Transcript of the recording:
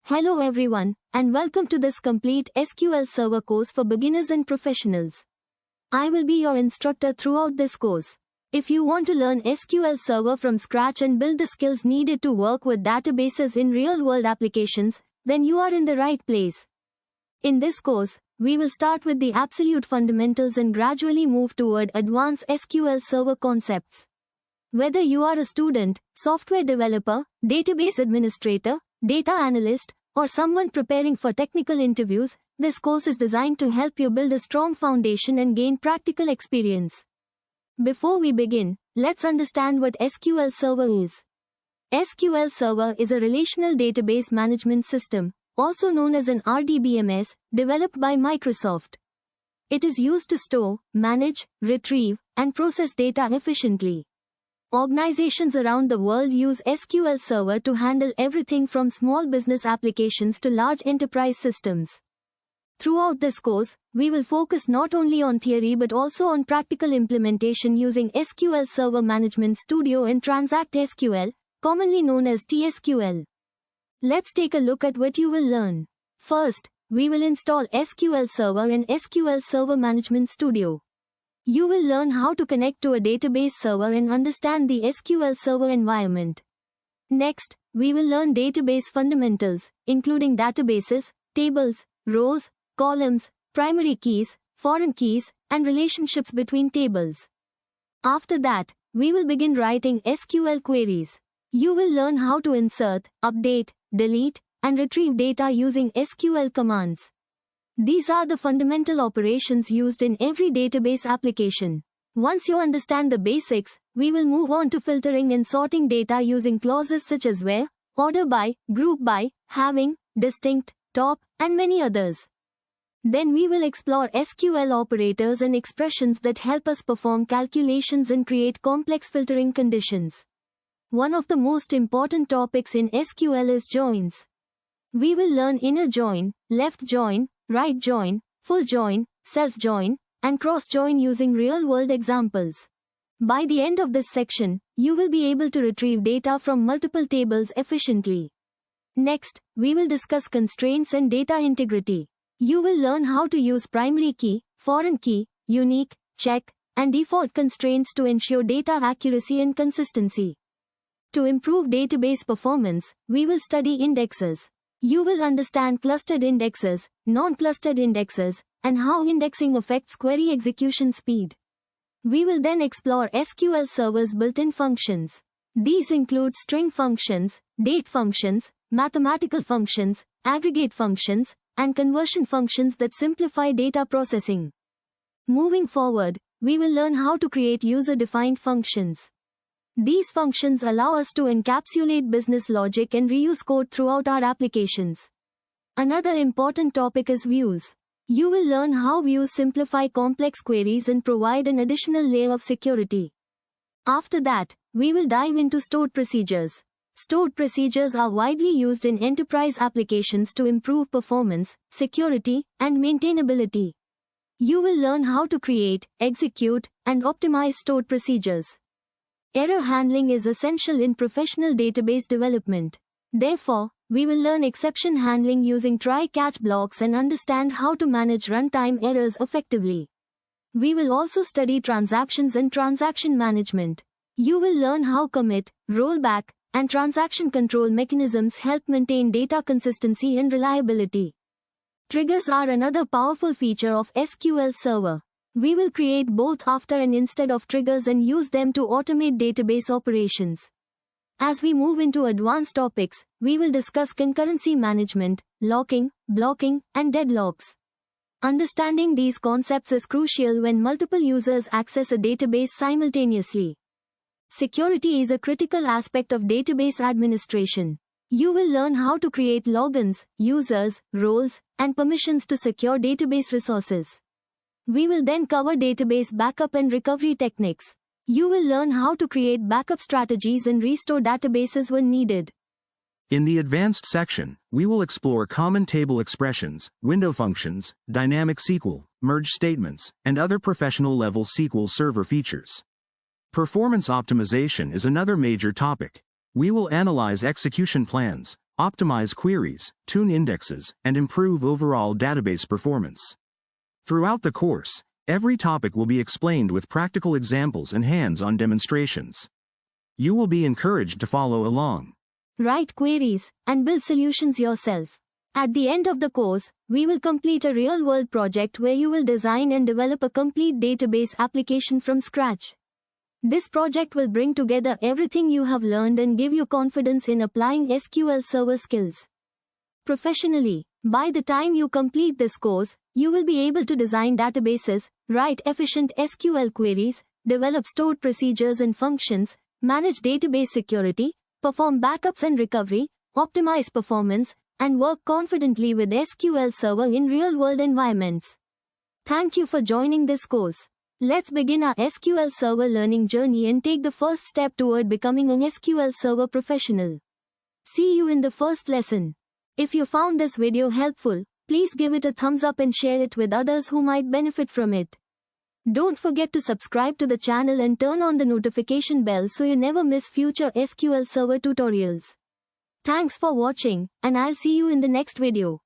Hello everyone, and welcome to this complete SQL Server course for beginners and professionals. I will be your instructor throughout this course. If you want to learn SQL Server from scratch and build the skills needed to work with databases in real-world applications, then you are in the right place. In this course, we will start with the absolute fundamentals and gradually move toward advanced SQL Server concepts. Whether you are a student, software developer, database administrator, data analyst, or someone preparing for technical interviews, this course is designed to help you build a strong foundation and gain practical experience. Before we begin, let's understand what SQL Server is. SQL Server is a relational database management system, also known as an RDBMS, developed by Microsoft. It is used to store, manage, retrieve, and process data efficiently. Organizations around the world use SQL Server to handle everything from small business applications to large enterprise systems. Throughout this course, we will focus not only on theory but also on practical implementation using SQL Server Management Studio and Transact SQL, commonly known as TSQL. Let's take a look at what you will learn. First, we will install SQL Server and SQL Server Management Studio. You will learn how to connect to a database server and understand the SQL Server environment. Next, we will learn database fundamentals, including databases, tables, rows, columns, primary keys, foreign keys, and relationships between tables. After that, we will begin writing SQL queries. You will learn how to insert, update, delete, and retrieve data using SQL commands. These are the fundamental operations used in every database application. Once you understand the basics, we will move on to filtering and sorting data using clauses such as where, order by, group by, having, distinct, top, and many others. Then we will explore SQL operators and expressions that help us perform calculations and create complex filtering conditions. One of the most important topics in SQL is joins. We will learn inner join, left join, right join, full join, self-join, and cross-join using real-world examples. By the end of this section, you will be able to retrieve data from multiple tables efficiently. Next, we will discuss constraints and data integrity. You will learn how to use primary key, foreign key, unique, check, and default constraints to ensure data accuracy and consistency. To improve database performance, we will study indexes. You will understand clustered indexes, non-clustered indexes, and how indexing affects query execution speed. We will then explore SQL Server's built-in functions. These include string functions, date functions, mathematical functions, aggregate functions, and conversion functions that simplify data processing. Moving forward, we will learn how to create user-defined functions. These functions allow us to encapsulate business logic and reuse code throughout our applications. Another important topic is views. You will learn how views simplify complex queries and provide an additional layer of security. After that, we will dive into stored procedures. Stored procedures are widely used in enterprise applications to improve performance, security, and maintainability. You will learn how to create, execute, and optimize stored procedures. Error handling is essential in professional database development. Therefore, we will learn exception handling using try-catch blocks and understand how to manage runtime errors effectively. We will also study transactions and transaction management. You will learn how commit, rollback, and transaction control mechanisms help maintain data consistency and reliability. Triggers are another powerful feature of SQL Server. We will create both after and instead of triggers and use them to automate database operations. As we move into advanced topics, we will discuss concurrency management, locking, blocking, and deadlocks. Understanding these concepts is crucial when multiple users access a database simultaneously. Security is a critical aspect of database administration. You will learn how to create logins, users, roles, and permissions to secure database resources. We will then cover database backup and recovery techniques. You will learn how to create backup strategies and restore databases when needed. In the advanced section, we will explore common table expressions, window functions, dynamic SQL, merge statements, and other professional-level SQL Server features. Performance optimization is another major topic. We will analyze execution plans, optimize queries, tune indexes, and improve overall database performance. Throughout the course, every topic will be explained with practical examples and hands-on demonstrations. You will be encouraged to follow along. Write queries and build solutions yourself. At the end of the course, we will complete a real-world project where you will design and develop a complete database application from scratch. This project will bring together everything you have learned and give you confidence in applying SQL Server skills professionally. By the time you complete this course, you will be able to design databases, write efficient SQL queries, develop stored procedures and functions, manage database security, perform backups and recovery, optimize performance, and work confidently with SQL Server in real-world environments. Thank you for joining this course. Let's begin our SQL Server learning journey and take the first step toward becoming an SQL Server professional. See you in the first lesson. If you found this video helpful, please give it a thumbs up and share it with others who might benefit from it. Don't forget to subscribe to the channel and turn on the notification bell so you never miss future SQL Server tutorials. Thanks for watching, and I'll see you in the next video.